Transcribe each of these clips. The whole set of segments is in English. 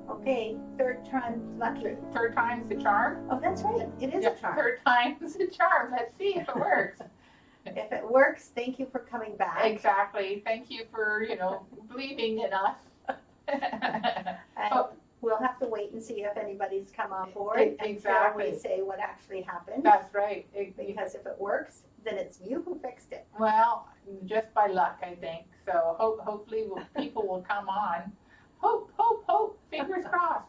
Okay, third time lucky. Third time's the charm. Oh, that's right. It is Yeah, a charm. third time's the charm. Let's see if it works. If it works, thank you for coming back. Exactly. Thank you for, believing in us. And we'll have to wait and see if anybody's come on board Exactly. until we say what actually happened. That's right. Because if it works, then it's you who fixed it. Well, just by luck, I think. So hopefully people will come on. Hope. Fingers crossed.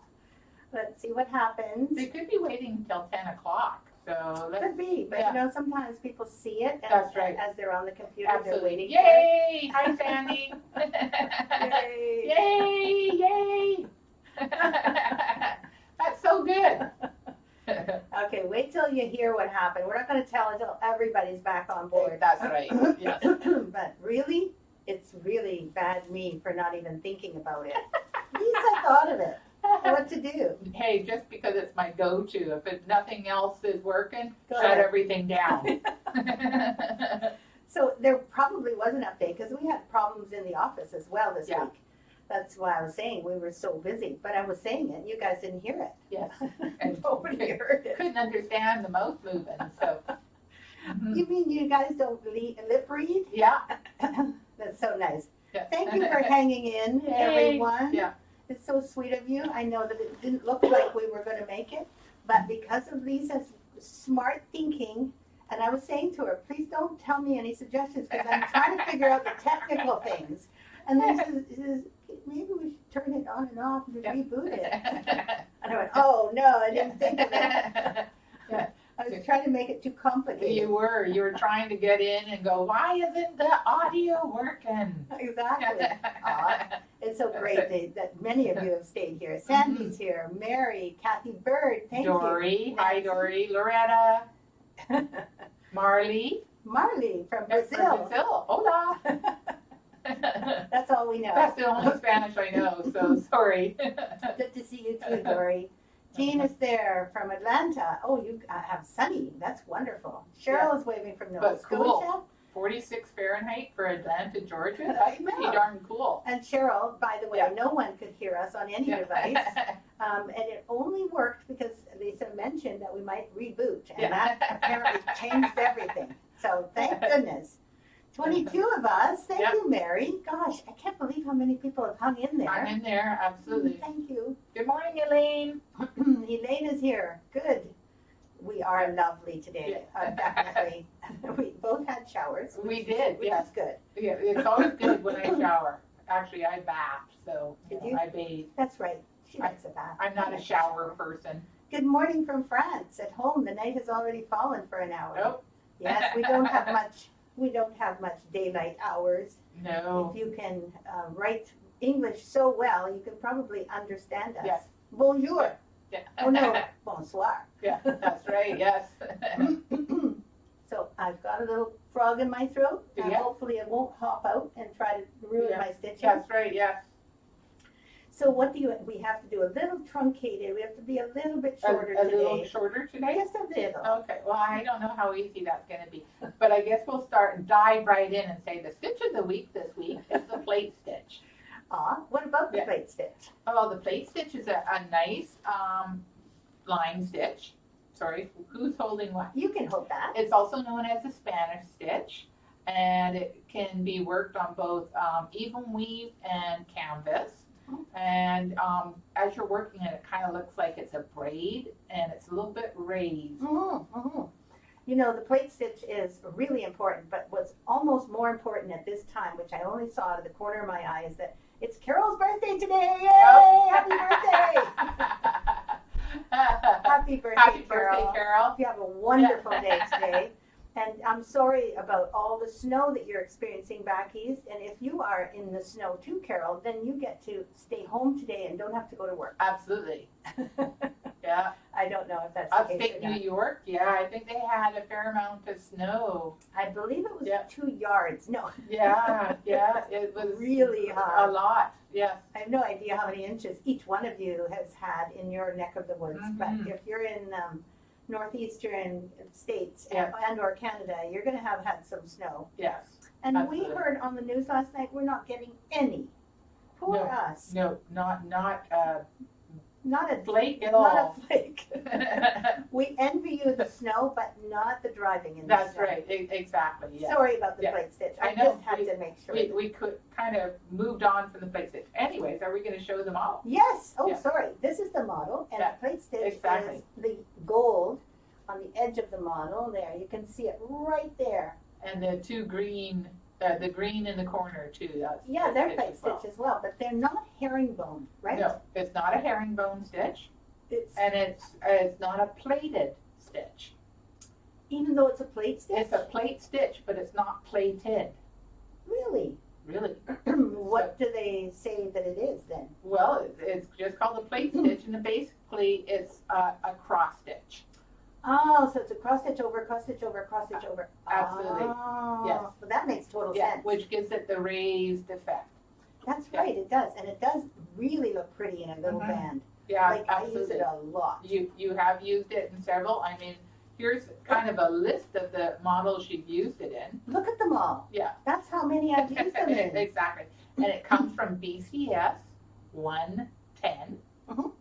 Let's see what happens. They could be waiting until 10 o'clock. So Could be, but yeah. Sometimes people see it and That's right. as they're on the computer, Absolutely. they're waiting Yay! Hi, Sandy. for it. Yay! That's so good. Okay, wait till you hear what happened. We're not going to tell until everybody's back on board. That's right. Yes. But really, it's really bad me for not even thinking about it. At least I thought of it. What to do. Hey, just because it's my go-to. If nothing else is working, Go shut ahead. everything down. So there probably was an update because we had problems in the office as well this Yeah. week. That's why I was saying we were so busy. But I was saying it, you guys didn't hear it. Yes. And nobody heard it. Couldn't understand the mouth moving. So. You mean you guys don't lip read? Yeah. That's so nice. Yeah. Thank you for hanging in, Yay. everyone. Yeah. It's so sweet of you. I know that it didn't look like we were going to make it, but because of Lisa's smart thinking, and I was saying to her, please don't tell me any suggestions because I'm trying to figure out the technical things. And then she says, maybe we should turn it on and off and reboot it. And I went, oh no, I didn't think of that. Yeah. I was trying to make it too complicated. You were trying to get in and go, why isn't the audio working? Exactly. Aw, it's so great that many of you have stayed here. Sandy's here, Mary, Kathy Bird, thank Dory, you. hi Dory, Loretta, Marley, Marley from from Brazil. Brazil, hola. That's all we know. That's the only Spanish I know, so sorry. Good to see you too, Dory. Jean is there from Atlanta. Oh, you have sunny. That's wonderful. Cheryl is waving from Nova But cool. Scotia. 46 Fahrenheit for Atlanta, Georgia. That's pretty know. darn cool. And Cheryl, by the way, Yeah. no one could hear us on any device. And it only worked because Lisa mentioned that we might reboot. And Yeah. that apparently changed everything. So thank goodness. 22 of us. Thank Yep. you, Mary. Gosh, I can't believe how many people have hung in there. I'm in there, absolutely. Thank you. Good morning, Elaine. Elaine is here. Good. We are lovely today. Definitely. We both had showers. We did, Which yes. is good. Yeah, it's always good when I shower. Actually, I bath, so Did you? I bathe. That's right. She likes a bath. I'm not a shower person. Good morning from France. At home, the night has already fallen for an hour. Nope. Yes, we don't have much. We don't have much daylight hours. No. If you can write English so well, you can probably understand us. Yes. Bonjour. Yeah. Oh no, bonsoir. Yeah, that's right, yes. So I've got a little frog in my throat, and Yeah. hopefully it won't hop out and try to ruin Yeah. my stitches. That's right, yes. So what do we have to do? A little truncated. We have to be a little bit shorter A today. little shorter today? Just a little. Okay, well, I don't know how easy that's going to be. But I guess we'll start and dive right in and say the stitch of the week this week is the plate stitch. What about the Yeah. plate stitch? Oh, the plate stitch is a nice line stitch. Sorry, who's holding what? You can hold that. It's also known as a Spanish stitch, and it can be worked on both even weave and canvas. And as you're working it, it kind of looks like it's a braid, and it's a little bit raised. You know, the plate stitch is really important, but what's almost more important at this time, which I only saw out of the corner of my eye, is that it's Carol's birthday today. Yay! Oh. Happy birthday! Happy birthday, Happy Carol. birthday, Carol. Hope you have a wonderful day today. And I'm sorry about all the snow that you're experiencing back east. And if you are in the snow too, Carol, then you get to stay home today and don't have to go to work. Absolutely. Yeah. I don't know if that's the case Upstate or New not. York, yeah, I think they had a fair amount of snow. I believe it was Yeah. 2 yards. No, Yeah, it was really a high. lot. Yes. I have no idea how many inches each one of you has had in your neck of the woods. But if you're in northeastern states Yeah. and or Canada, you're going to have had some snow. Yes. And Absolutely. we heard on the news last night we're not getting any. Poor us. No, not Not a flake at not all. a flake. We envy you the snow, but not the driving in the That's snow. right, exactly, yes. Sorry about the Yeah. plate stitch. I I know. just had to make sure. We could kind of moved on from the plate stitch. Anyways, are we going to show them all? Yes. Oh, Yeah. sorry. This is the model, and Yeah, the plate stitch exactly. is the gold on the edge of the model. There, you can see it right there. And the two green, the green in the corner too. That's Yeah, they're stitch plate as well. stitch as well, but they're not herringbone, right? No, it's not a herringbone stitch, It's and it's not a plated stitch. even though it's a plate stitch. It's a plate stitch, but it's not plated. Really. Really. What do they say that it is then? Well, it's just called a plate stitch, and basically it's a cross stitch. Oh, so it's a cross stitch over, cross stitch over, cross stitch over. Absolutely. Oh, Yes. well, that makes total Yeah, sense. which gives it the raised effect. That's Yeah. right, it does, and it does really look pretty in a little Mhm. band. Yeah, Like I use absolutely. it a lot. You have used it in several. I mean, here's kind of a list of the models you've used it in. Look at them all. Yeah. That's how many I've used them in. Exactly. And it comes from BCS 110. Mhm.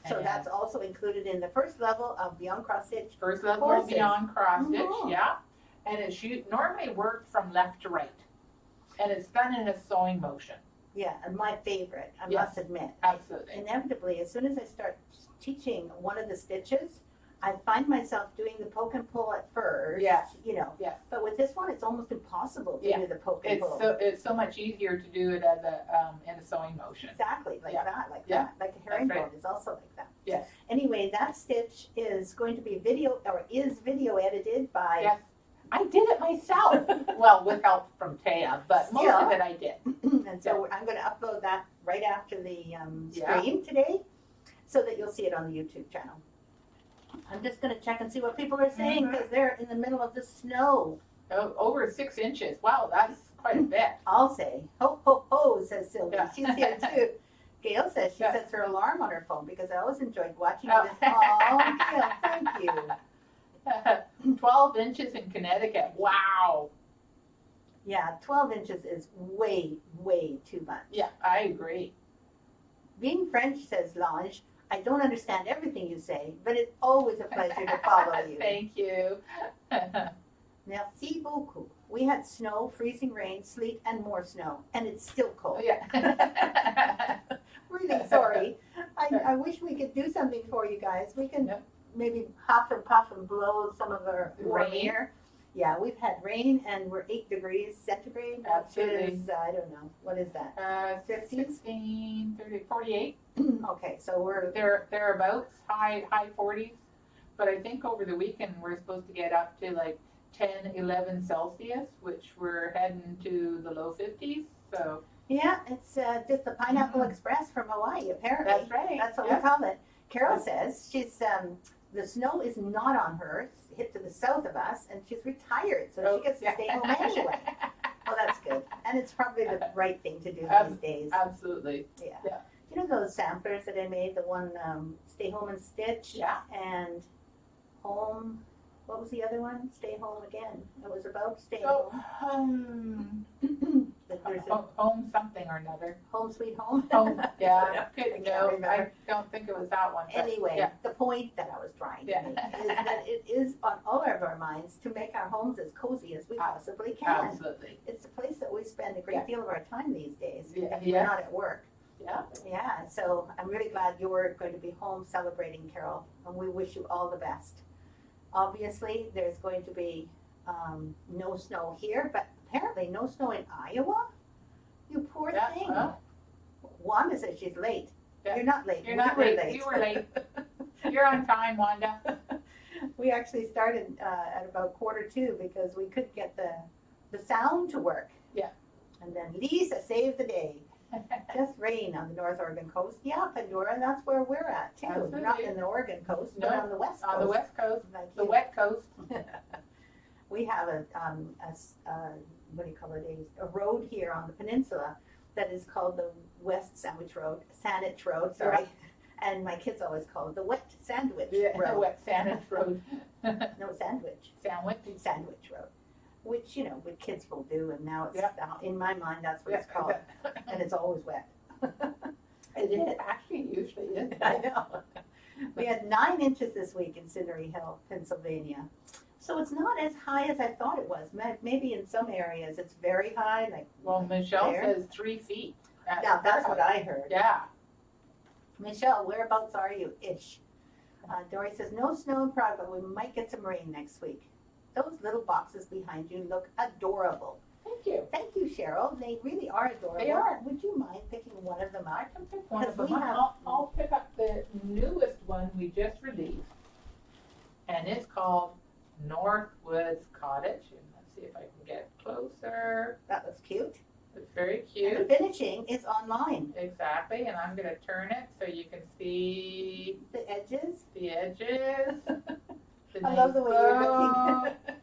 So And that's also included in the first level of Beyond Cross Stitch. first level courses. beyond cross stitch, Mhm. yeah. And it's normally worked from left to right. And it's done in a sewing motion. Yeah, and my favorite, I Yes. must admit. Absolutely. Inevitably, as soon as I start teaching one of the stitches, I find myself doing the poke and pull at first. Yes. You know. Yes. But with this one, it's almost impossible to Yeah. do the poke and pull. It's so much easier to do it as in a sewing motion. Exactly, like Yeah. that, like Yeah. that. Like a That's herringbone right. is also like that. Yes. Anyway, that stitch is going to be is video edited by Yes. I did it myself. Well, with help from Thea, but most Still. of it I did. and so I'm going to upload that right after the Yeah. stream today so that you'll see it on the YouTube channel. I'm just going to check and see what people are saying Mhm. because they're in the middle of the snow. Oh, over 6 inches. Wow, that's quite a bit. I'll say, ho, ho, ho, says Sylvie. Yeah. She's here too. Gail says she Yeah. sets her alarm on her phone because I always enjoyed watching Oh. this. Oh, Gail, thank you. 12 inches in Connecticut. Wow. Yeah, 12 inches is way, way too much. Yeah, I agree. Being French, says Lange, I don't understand everything you say, but it's always a pleasure to follow you. Thank you. Merci beaucoup. We had snow, freezing rain, sleet, and more snow, and it's still cold. Yeah. Really sorry. I wish we could do something for you guys. We can Yep. maybe huff and puff and blow some of our warm Rain. air. Yeah, we've had rain, and we're 8 degrees centigrade, which Absolutely. is, I don't know, what is that? 50s? 16, 30, 48. Okay, so we're Thereabouts, high 40s. But I think over the weekend we're supposed to get up to like 10, 11 Celsius, which we're heading to the low 50s. So yeah, it's just the Pineapple Mhm. Express from Hawaii, apparently. that's right. That's what Yes. we call it. Carol says she's the snow is not on her. It's hit to the south of us, and she's retired, so Oh, she gets to yeah. stay home anyway. Well, that's good, and it's probably the right thing to do these days. Absolutely. Yeah. Yeah. You know those samplers that I made? The one Stay Home and Stitch, Yeah. and Home. What was the other one? Stay Home Again. It was about staying So, home. That there's a home something or another. Home Sweet Home. Home, yeah. I Good, can't no, I remember. don't think it was that one. but Anyway, yeah. the point that I was trying to Yeah. make is that it is on all of our minds to make our homes as cozy as we possibly can. Absolutely. It's a place that we spend a great Yeah. deal of our time these days Yeah, if we're yes. not at work. Yeah. Yeah, so I'm really glad you're going to be home celebrating, Carol, and we wish you all the best. Obviously, there's going to be no snow here, but apparently no snow in Iowa. You poor Yeah, thing. well. Wanda says she's late. Yeah. You're not late. You're We not were late. You were late. You're on time, Wanda. We actually started at about 1:45 because we couldn't get the sound to work. Yeah. And then Lisa saved the day. Just rain on the North Oregon coast. Yeah, Pandora, that's where we're at too. Not Absolutely. in the Oregon coast, but No, on the west coast. On the west coast, Like the you. wet coast. We have what do you call it? A road here on the peninsula that is called the West Sandwich Road, Sandwich Road, sorry. And my kids always call it the Wet Sandwich Yeah, Road. wet sandwich road. No, Sandwich. Sandwich. Sandwich Road, which, you know, what kids will do, and now it's, Yeah. in my mind, that's what Yeah. it's called, and it's always wet. It is, actually, usually is. I know. We had 9 inches this week in Cindery Hill, Pennsylvania. So it's not as high as I thought it was. Maybe in some areas it's very high, like Well, Michelle there. says 3 feet. Now that's what I heard. Yeah. Michelle, whereabouts are you? Ish. Dory says no snow in Prague, but we might get some rain next week. Those little boxes behind you look adorable. Thank you. Thank you, Cheryl. They really are adorable. They are. Would you mind picking one of them I up? can pick one of Because them. we have- I'll pick up the newest one we just released. And it's called Northwoods Cottage. And let's see if I can get closer. That looks cute. It's very And cute. the finishing is online. Exactly. And I'm going to turn it so you can see The edges. the edges. I love the way you're bow. looking.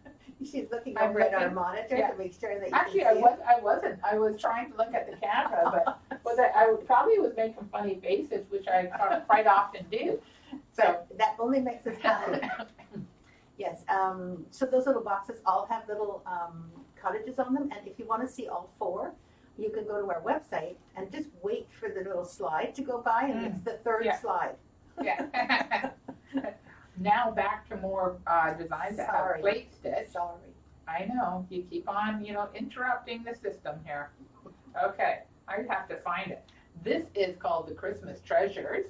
She's looking I'm over at our looking- monitor yeah. to make sure that you Actually, can see it. I wasn't. I was trying to look at the camera, but I probably was making funny faces, which I quite often do. So That only makes us happy. Yes, so those little boxes all have little cottages on them, and if you want to see all 4, you can go to our website and just wait for the little slide to go by, and it's the 3rd Yeah. slide. yeah. Now back to more designs that Sorry. have plate stitch. Sorry. I know you keep on, interrupting the system here. Okay, I have to find it. This is called the Christmas Treasures,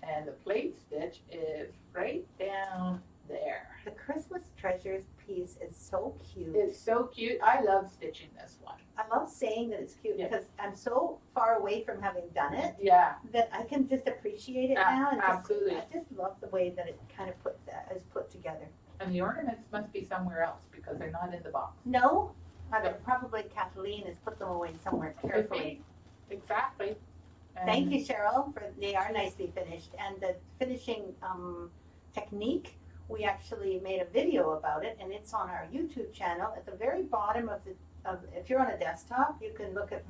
and the plate stitch is right down there. The Christmas Treasures piece is so cute. It's so cute. I love stitching this one. I love saying that it's cute Yeah. because I'm so far away from having done it Yeah, that I can just appreciate it now. And absolutely. I just love the way that it kind of is put together. and the ornaments must be somewhere else because they're not in the box. No, probably Kathleen has put them away somewhere carefully. Exactly. Thank you, Cheryl, they are nicely finished. And the finishing technique, we actually made a video about it, and it's on our YouTube channel. At the very bottom if you're on a desktop, you can look at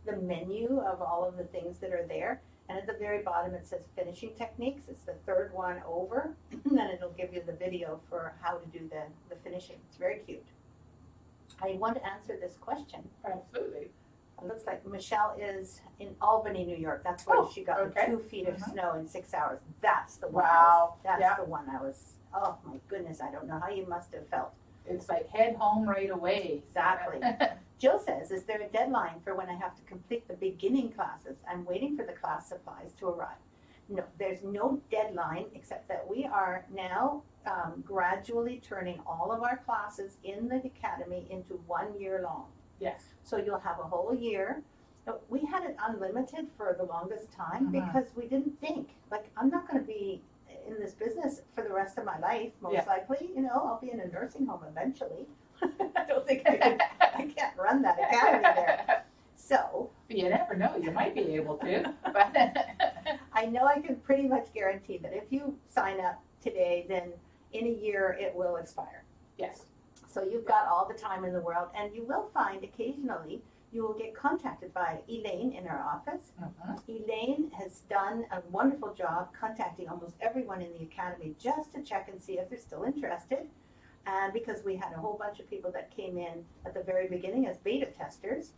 the menu of all of the things that are there. And at the very bottom, it says finishing techniques. It's the 3rd one over, and then it'll give you the video for how to do the finishing. It's very cute. I want to answer this question. Absolutely. It looks like Michelle is in Albany, New York. That's where she got okay. the 2 feet of Mhm. snow in 6 hours. That's the one. Wow. That's Yeah. the one I was. Oh my goodness! I don't know how you must have felt. It's like head home right away. Exactly. Jill says, "Is there a deadline for when I have to complete the beginning classes? I'm waiting for the class supplies to arrive." No, there's no deadline except that we are now gradually turning all of our classes in the academy into 1 year long. Yes. So you'll have a whole year. We had it unlimited for the longest time Mhm. because we didn't think, like, I'm not going to be in this business for the rest of my life, most Yes. likely. I'll be in a nursing home eventually. I don't think I can't run that academy there. So You never know. You might be able to. But I know I can pretty much guarantee that if you sign up today, then in a year it will expire. yes. So you've got all the time in the world, and you will find occasionally you will get contacted by Elaine in our office. Mhm. Elaine has done a wonderful job contacting almost everyone in the academy just to check and see if they're still interested. And because we had a whole bunch of people that came in at the very beginning as beta testers,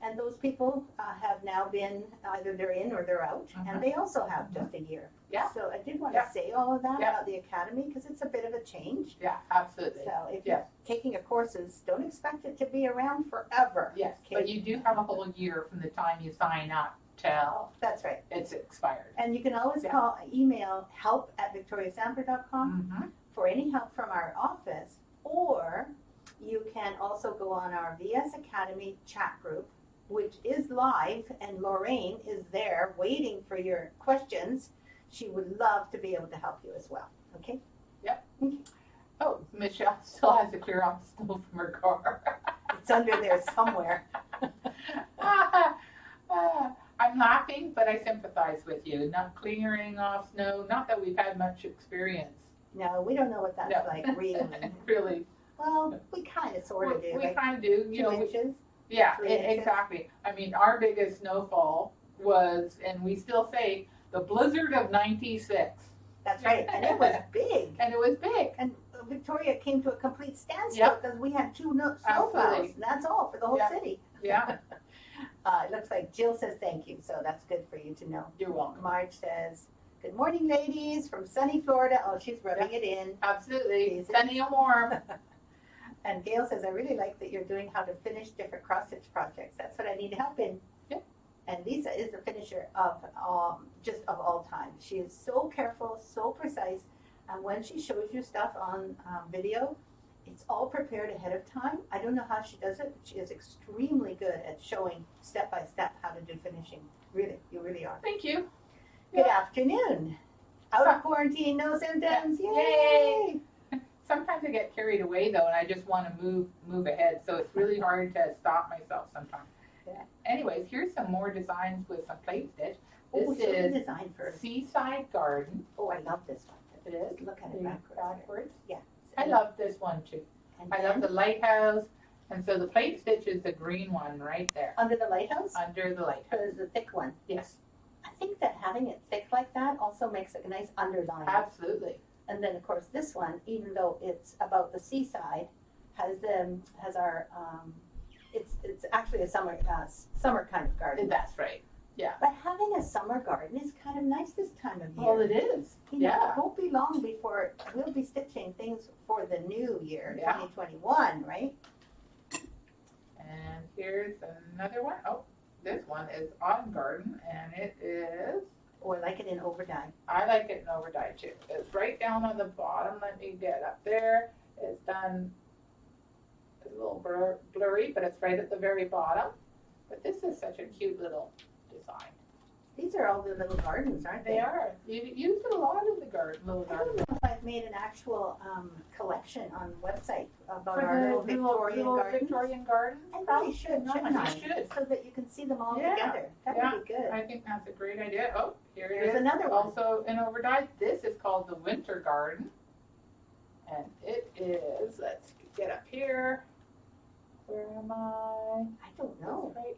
and those people have now been either they're in or they're out, Mhm. and they also have just a year. Yeah. So I did want Yeah. to say all of that Yeah. about the academy because it's a bit of a change. Yeah, absolutely. So if Yeah. you're taking a courses, don't expect it to be around forever. Yes, Okay. but you do have a whole year from the time you sign up till That's right. it's expired. And you can always Yeah. email help@victoriasamper.com Mm-hmm. for any help from our office, or you can also go on our VS Academy chat group, which is live, and Lorraine is there waiting for your questions. She would love to be able to help you as well. Okay? Oh, Michelle still has to clear off the snow from her car. It's under there somewhere. I'm laughing, but I sympathize with you. Not clearing off snow, not that we've had much experience. No, we don't know what that's No. like, really. Really. Well, we kind of sort of do. We Like kind of do, 2 inches. Yeah, 3 inches. exactly. I mean, our biggest snowfall was, and we still say, the blizzard of '96. That's right. And it was big. And it was big. And Victoria came to a complete standstill because we had 2 snowplows. Absolutely. And that's all for the whole Yeah. city. Yeah. It looks like Jill says thank you, so that's good for you to know. You're welcome. Marge says, good morning, ladies, from sunny Florida. Oh, she's rubbing it in. Absolutely. Is it? Sunny and warm. And Gail says, I really like that you're doing how to finish different cross-stitch projects. That's what I need help in. Yep. And Lisa is the finisher of just of all time. She is so careful, so precise, and when she shows you stuff on video, it's all prepared ahead of time. I don't know how she does it, but she is extremely good at showing step by step how to do finishing. Really, you really are. Thank you. Good afternoon. Out of quarantine, no symptoms. Yay! Sometimes I get carried away though, and I just want to move ahead. So it's really hard to stop myself sometimes. Yeah. Anyways, here's some more designs with some plate stitch. Oh, This show the is design first. Seaside Garden. Oh, I love this one. It is. Look at it backwards. Backwards. Yeah. I love this one too. And I love then the lighthouse. And so the plate stitch is the green one right there. under the lighthouse, Under the lighthouse. there's the thick one. Yes, I think that having it thick like that also makes it a nice underline. absolutely. And then of course this one, even though it's about the seaside, has our it's actually a summer kind of garden. That's right. But having a summer garden is kind of nice this time of year. Well, it is. You know, Yeah. it won't be long before we'll be stitching things for the new year, Yeah. 2021, right? And here's another one. Oh, this one is on garden, and it is. Or like it in overdye. I like it in overdye too. It's right down on the bottom. Let me get up there. It's done. It's a little blurry, but it's right at the very bottom. But this is such a cute little design. These are all the little gardens, aren't they? They are. You use it a lot in the garden, little I don't garden. know if I've made an actual collection on website about For our the little Victorian gardens. Victorian garden. I really should, shouldn't I? You should. So that you can see them all Yeah, together. That yeah. would be good. I think that's a great idea. Oh, here it There's is. another one. Also in overdye. This is called the winter garden. And it is, let's get up here. Where am I? I don't know. Right.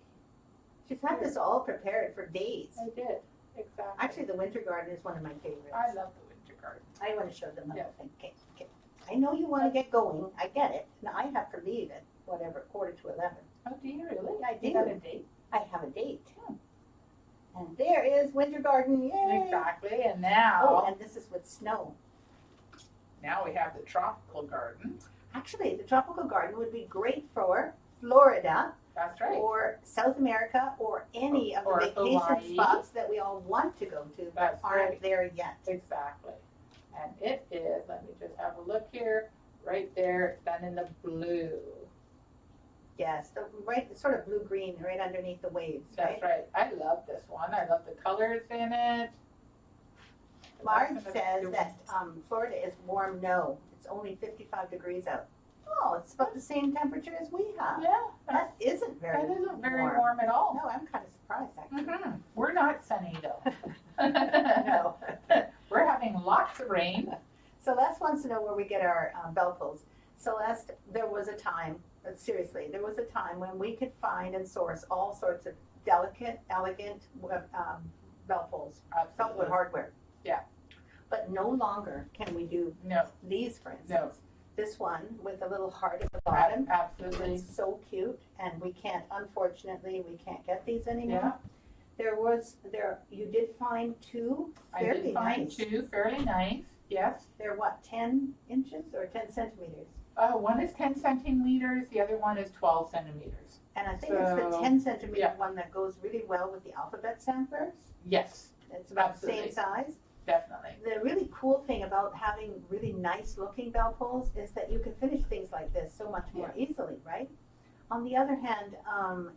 She's had this all prepared for days. I did. Exactly. Actually, the winter garden is one of my favorites. I love the winter garden. I want to show them the Yeah. whole thing. Okay. I know you want to get going. I get it. Now I have to leave at whatever, 10:45. Oh, do you really? I You do. got a date? I have a date. And there is winter garden. Yay! Exactly. And now, Oh, and this is with snow. now we have the tropical garden. Actually, the tropical garden would be great for Florida That's right. or South America or any of the Or vacation Hawaii. spots that we all want to go to but That's aren't right. there yet. Exactly. And it is, let me just have a look here, right there, it's done in the blue. Yes, the right sort of blue-green right underneath the waves, right? That's right. I love this one. I love the colors in it. Marge says that Florida is warm. No, it's only 55 degrees out. Oh, it's about the same temperature as we have. Yeah, That isn't very that isn't very warm at all. No, I'm kind of surprised actually. Mhm. We're not sunny though. No. We're having lots of rain. Celeste wants to know where we get our bell pulls. Celeste, there was a time, seriously, there was a time when we could find and source all sorts of delicate, elegant bell pulls, feltwood hardware. Yeah. But no longer can we do No, these, for instance. no. This one with a little heart at the bottom. Absolutely. It's so cute, and we can't, unfortunately, we can't get these anymore. Yeah. You did find two I fairly did find nice. two fairly nice. Yes. They're what, 10 inches or 10 centimeters? One is 10 centimeters. The other one is 12 centimeters. And I think it's the So, 10 centimeter yeah. one that goes really well with the alphabet samplers. Yes, It's about the Absolutely. same size. definitely. The really cool thing about having really nice looking bell pulls is that you can finish things like this so much more easily, right? On the other hand,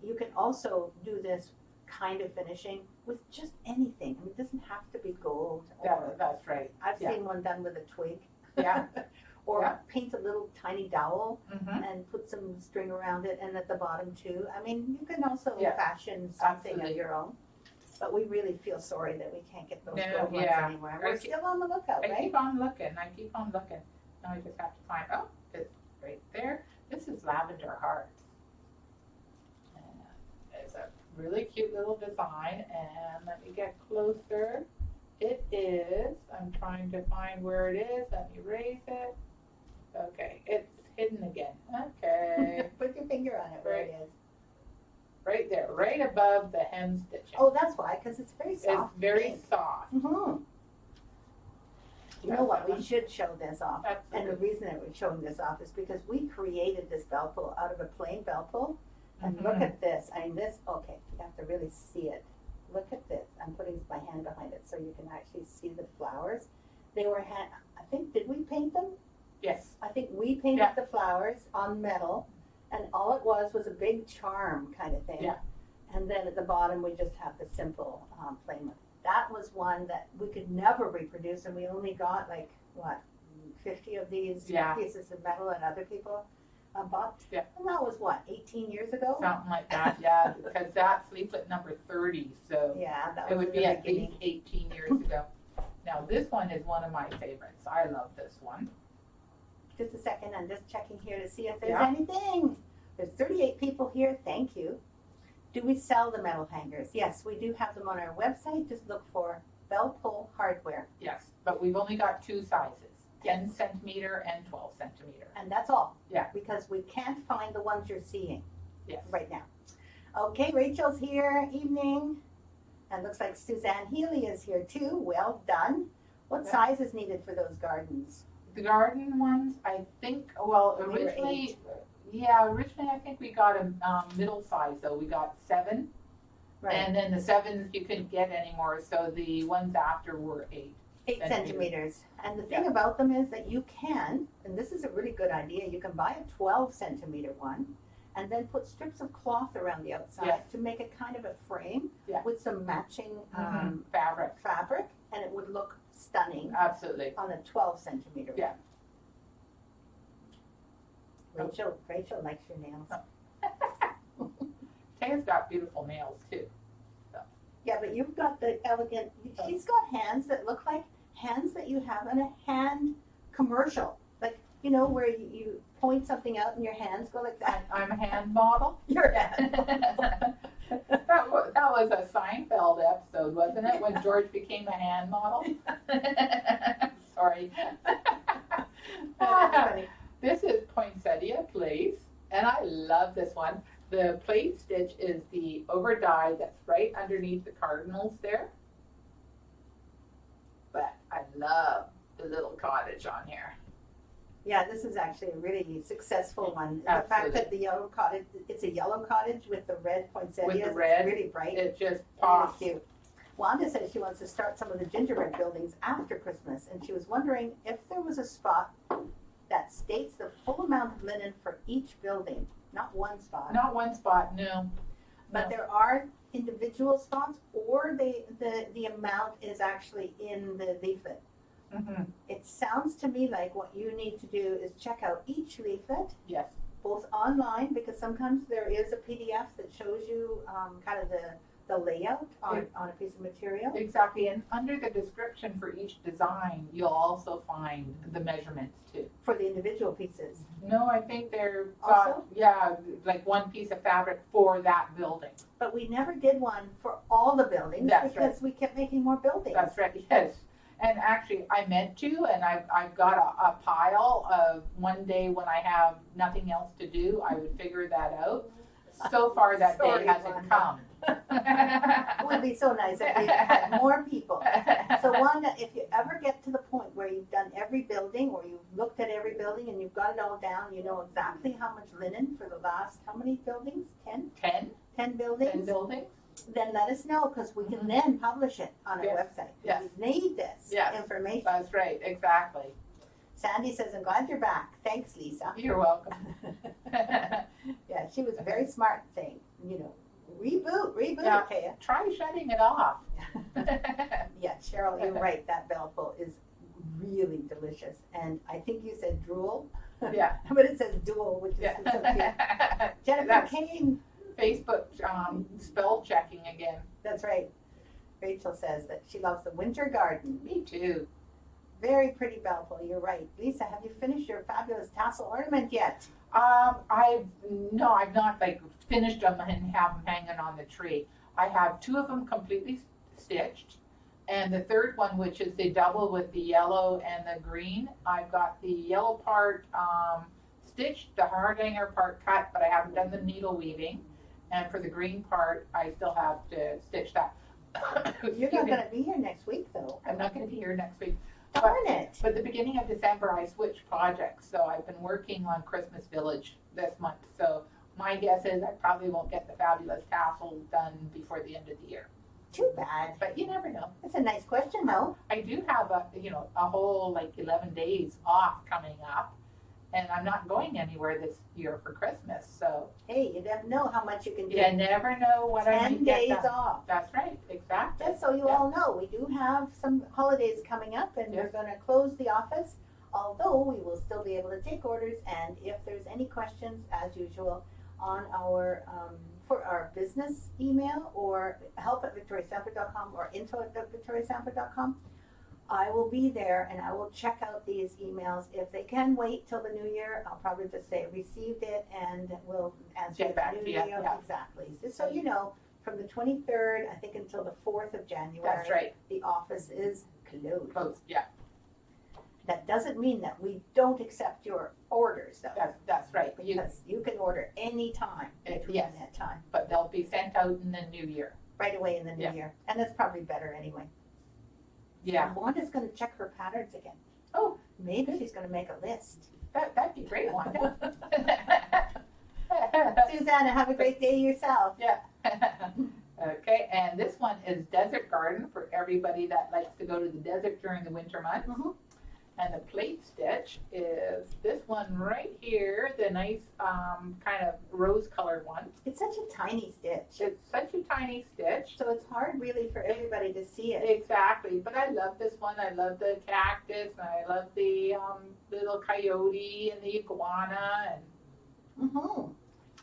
you can also do this kind of finishing with just anything. I mean, it doesn't have to be gold. Or That's right. I've yeah. seen one done with a twig. Yeah. Or Yeah. paint a little tiny dowel Mm-hmm. and put some string around it and at the bottom too. I mean, you can also Yeah. fashion something of Absolutely. your own. But we really feel sorry that we can't get those No, gold ones yeah. anymore. I We're keep- still on the lookout, I right? keep on looking. Now I just have to find, oh, it's right there. This is Lavender Hearts. And it's a really cute little design. And let me get closer. It is, I'm trying to find where it is. Let me raise it. Okay, it's hidden again. Okay. Put your finger on it where it is. right there, right above the hem stitching. Oh, that's why, because it's very It's soft. very soft. Mm-hmm. You know what, we should show this off. Absolutely. And the reason that we're showing this off is because we created this belt pull out of a plain belt pull. And look at this. I mean, this, okay, you have to really see it. Look at this. I'm putting my hand behind it so you can actually see the flowers. They were I think, did we paint them? Yes. I think we painted the flowers on metal, and all it was a big charm kind of thing. Yeah. And then at the bottom, we just have the simple plain one. That was one that we could never reproduce, and we only got like, what, 50 of these pieces of metal that other people bought? Yeah. And that was what, 18 years ago? Something like that, yeah, because that's leaflet number 30, so Yeah, that was it would be at beginning. least 18 years ago. Now, this one is one of my favorites. I love this one. Just a second, I'm just checking here to see if there's Yeah. anything. There's 38 people here, thank you. Do we sell the metal hangers? Yes, we do have them on our website. Just look for Bell Pull Hardware. Yes, but we've only got two sizes, 10 centimeter and 12 centimeter. And that's all. Yeah. Because we can't find the ones you're seeing Yes. right now. Okay, Rachel's here, evening. And looks like Suzanne Healy is here too. Well done. What Yeah. size is needed for those gardens? The garden ones, I think, well, We were originally I think we got a middle size, though. We got 7. And then the 7s you couldn't get anymore, so the ones after were 8. 8 centimeters. And the thing about them is that you can, and this is a really good idea, you can buy a 12 centimeter one and then put strips of cloth around the outside to make it kind of a frame with some matching fabric, and it would look stunning Absolutely. on a 12 centimeter Yeah. one. Rachel likes your nails. Thea's got beautiful nails, too. Yeah, but you've got the elegant, she's got hands that look like hands that you have in a hand commercial. Like, you know, where you point something out and your hands go like that. I'm a hand model. Your hand. That was a Seinfeld episode, wasn't it, when George became a hand model? Sorry. That's funny. This is Poinsettia Place, and I love this one. The plate stitch is the over dye that's right underneath the cardinals there. But I love the little cottage on here. Yeah, this is actually a really successful one. The Absolutely. fact that the yellow cottage, it's a yellow cottage with the red poinsettias. With the red, it's really bright. It just Really pops. cute. Wanda says she wants to start some of the gingerbread buildings after Christmas, and she was wondering if there was a spot that states the full amount of linen for each building. Not one spot. Not one spot, no. But there are individual spots, or the amount is actually in the leaflet. Mm-hmm. It sounds to me like what you need to do is check out each leaflet, Yes. both online, because sometimes there is a PDF that shows you kind of the layout on a piece of material. Exactly, and under the description for each design, you'll also find the measurements too. For the individual pieces. No, I think they're Also? like one piece of fabric for that building. But we never did one for all the buildings That's because we kept making more buildings. That's right, yes. And actually, I meant to, and I've got a pile of one day when I have nothing else to do, I would figure that out. So far, that Sorry, day hasn't Wanda. come. It would be so nice if we had more people. So Wanda, if you ever get to the point where you've done every building or you've looked at every building and you've got it all down, you know exactly how much linen for the last, how many buildings? 10? 10 buildings? buildings? Then let us know because we can then publish it on our Yes. website. Yes. We need this Yes. information. That's right, exactly. Sandy says, I'm glad you're back. Thanks, Lisa. You're welcome. Yeah, she was very smart saying, you know, reboot, Yeah. Thea. Try shutting it off. Yeah, Cheryl, you're right. That bell pull is really delicious. And I think you said drool. Yeah. But it says dual, which is so cute. Yeah. Jennifer That's Kane. Facebook spell checking again. That's right. Rachel says that she loves the winter garden. Me too. Very pretty bell pull. You're right. Lisa, have you finished your fabulous tassel ornament yet? I've not like finished them and have them hanging on the tree. I have 2 of them completely stitched, and the third one, which is the double with the yellow and the green, I've got the yellow part stitched, the hard hanger part cut, but I haven't done the needle weaving, And for the green part, I still have to stitch that. You're not gonna be here next week, though. I'm not gonna be here next week. Darn it. But the beginning of December, I switched projects, so I've been working on Christmas Village this month. So my guess is I probably won't get the fabulous tassel done before the end of the year. Too bad. But you never know. That's a nice question, though. I do have a whole like 11 days off coming up, and I'm not going anywhere this year for Christmas. So Hey, you never know how much you can do. you never know what I 10 can get days done. off. That's right, exactly. Just so you all know, we do have some holidays coming up, and we're Yes. going to close the office, although we will still be able to take orders. And if there's any questions, as usual, on our for our business email or help@victoriasamford.com or info@victoriasamford.com, I will be there and I will check out these emails. If they can wait till the new year, I'll probably just say received it and we'll answer Get it back the to new you, year. yeah. Exactly. Just so you know, from the 23rd, I think until the 4th of January, That's right. the office is closed. Close. Yeah, That doesn't mean that we don't accept your orders, though. that's right. Because you can order any time between Yes. that time, But they'll be sent out in the new year. right away in the new Yeah. year. And that's probably better anyway. Yeah. And Wanda's going to check her patterns again. Oh, Maybe she's going to make a list. that'd be great, Wanda. Susanna, have a great day yourself. Yeah. Okay, and this one is Desert Garden for everybody that likes to go to the desert during the winter months. Mhm. And the plate stitch is this one right here, the nice kind of rose colored one. It's such a tiny stitch. It's such a tiny stitch. So it's hard really for everybody to see it. Exactly, but I love this one. I love the cactus, and I love the little coyote and the iguana. And Mm-hmm.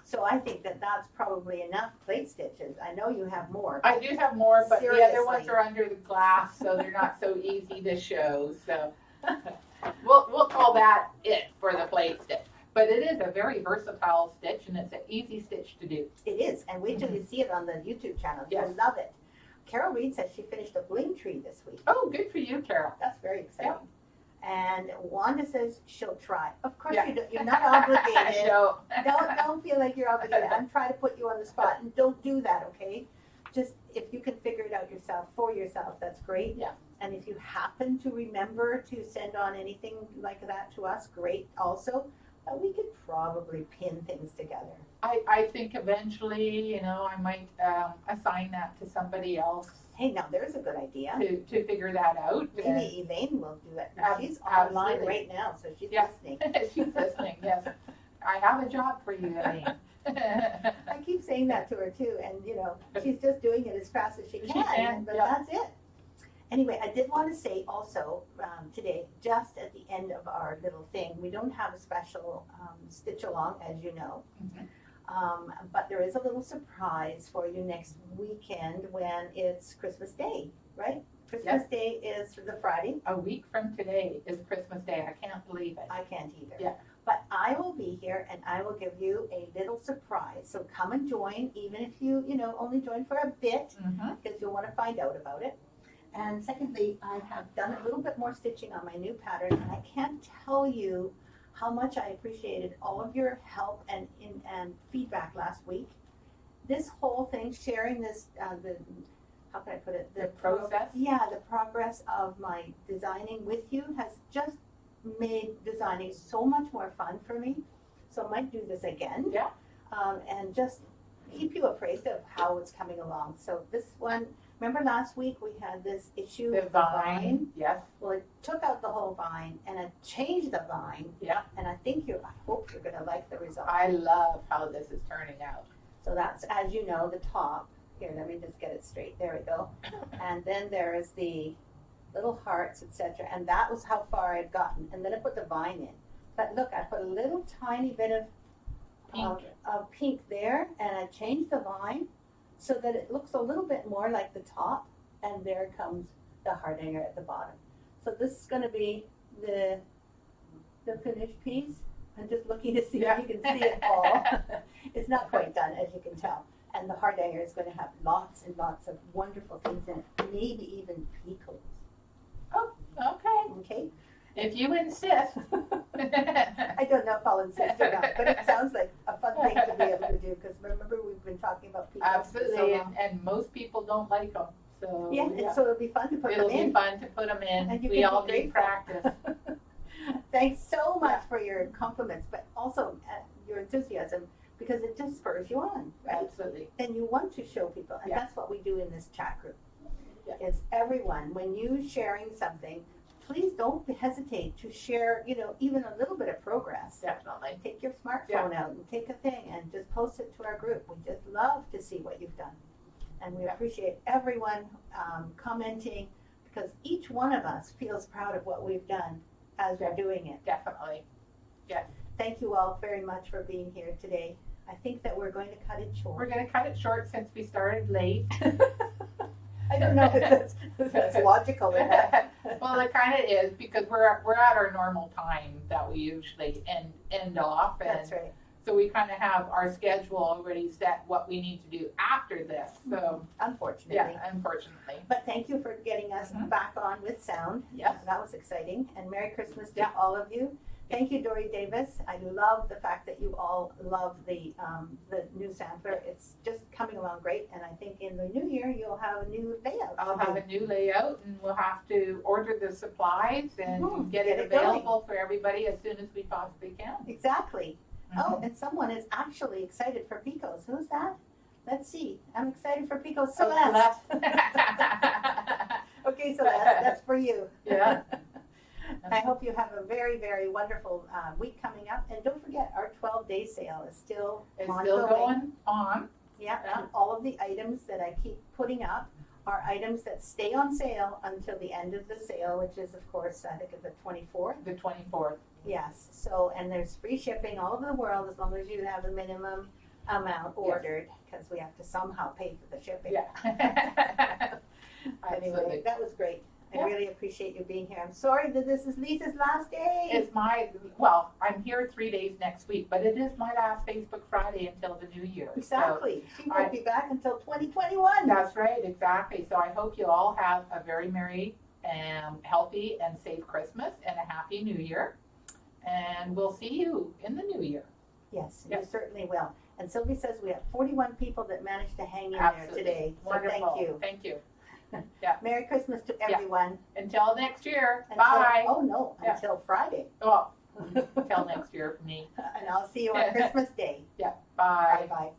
So I think that that's probably enough plate stitches. I know you have more. I do have more, but the other Seriously. ones are under the glass, so they're not so easy to show. So we'll call that it for the plate stitch. But it is a very versatile stitch, and it's an easy stitch to do. It is, and wait till you see it on the YouTube channel. You'll Yes. love it. Carol Reed says she finished a bling tree this week. Oh, good for you, Carol. That's very exciting. And Wanda says she'll try. Of course Yeah. you don't, you're not obligated. No. Don't feel like you're obligated. I'm trying to put you on the spot, and don't do that, okay? Just if you can figure it out yourself for yourself, that's great. Yeah. And if you happen to remember to send on anything like that to us, great also. But we could probably pin things together. I think eventually, I might assign that to somebody else Hey, now there's a good idea. to figure that out. Maybe Elaine will do it. She's Absolutely. online right now, so she's Yeah. listening. She's listening, yes. I have a job for you, Elaine. I keep saying that to her too, and she's just doing it as fast as she She can, can, but yeah. that's it. Anyway, I did want to say also today, just at the end of our little thing, we don't have a special stitch along, as you know, Mhm. but there is a little surprise for you next weekend when it's Christmas Day, right? Christmas Day is the Friday. A week from today is Christmas Day. I can't believe it. I can't either. Yeah. But I will be here and I will give you a little surprise. So come and join, even if you only join for a bit, Mhm. because you'll want to find out about it. And secondly, I have done a little bit more stitching on my new pattern, and I can't tell you how much I appreciated all of your help and feedback last week. This whole thing, sharing this, how can I put it? The process? Yeah, the progress of my designing with you has just made designing so much more fun for me. So I might do this again. Yeah. And just keep you appraised of how it's coming along. So this one, remember last week we had this issue The with the vine? yes. Well, it took out the whole vine and it changed the vine. Yeah. And I hope you're going to like the result. I love how this is turning out. So that's, as you know, the top. Here, let me just get it straight. There we go. And then there is the little hearts, etc. And that was how far I'd gotten. And then I put the vine in. But look, I put a little tiny bit of pink there, and I changed the vine so that it looks a little bit more like the top. And there comes the heart hanger at the bottom. So this is going to be the finished piece. I'm just looking to see if you can see it all. It's not quite done, as you can tell. And the heart hanger is going to have lots and lots of wonderful things in it, maybe even picots. Oh, okay. Okay? If you insist. I don't know if I'll insist or not, but it sounds like a fun thing to be able to do, because remember, we've been talking about people for so Absolutely, long. and most people don't like them, so. Yeah, and so it'll be fun to put It'll them be in. fun to put them And in. you We can all be need grateful. practice. Thanks so much for your compliments, but also your enthusiasm, because it just spurs you on, right? Absolutely. And you want to show people, and Yeah. that's what we do in this chat group. Yeah. Is everyone, when you sharing something, please don't hesitate to share, even a little bit of progress. Definitely. Take your smartphone out and take a thing and just post it to our group. We just love to see what you've done. And we appreciate everyone commenting, because each one of us feels proud of what we've done as we're doing it. Definitely. Thank you all very much for being here today. I think that we're going to cut it We're short. gonna cut it short since we started late. I don't know if that's logical or not. Well, it kind of is, because we're at our normal time that we usually end off, and That's right. so we kind of have our schedule already set, what we need to do after this. So Unfortunately. yeah, unfortunately. But thank you for getting us Mhm. back on with sound. Yes. That was exciting. And Merry Christmas to Yeah. all of you. Thank you, Dory Davis. I love the fact that you all love the new sampler. It's just coming along great. And I think in the new year, you'll have a new layout. I'll have a new layout, and we'll have to order the supplies and Mhm. get Get it it going. available for everybody as soon as we possibly can. Exactly. Oh, Mhm. and someone is actually excited for Picos. Who's that? Let's see. I'm excited for Picos. So Celeste. Celeste. Okay, Celeste, that's for you. Yeah. I hope you have a very, very wonderful week coming up. And don't forget, our 12-day sale is still It's ongoing. still going on. Yeah, Yeah. and all of the items that I keep putting up are items that stay on sale until the end of the sale, which is, of course, I think it's the 24th. The 24th. Yes, so, and there's free shipping all over the world as long as you have the minimum amount ordered, because we have to somehow pay for the shipping. Yeah. Anyway, Absolutely. that was great. I Yeah. really appreciate you being here. I'm sorry that this is Lisa's last day. It's I'm here 3 days next week, but it is my last Facebook Friday until the new year. Exactly. She I- won't be back until 2021. So that's right, exactly. So I hope you all have a very merry and healthy and safe Christmas and a happy new year. And we'll see you in the new year. Yes, Yes. you certainly will. And Sylvie says we have 41 people that managed to hang in Absolutely. there today. So Wonderful. thank you. Thank you. Merry Christmas to everyone. Until next year. Until- Bye. Oh, no, Yeah. until Friday. Well, until next year for me. And I'll see you on Christmas Day. Yeah. Bye. Bye-bye.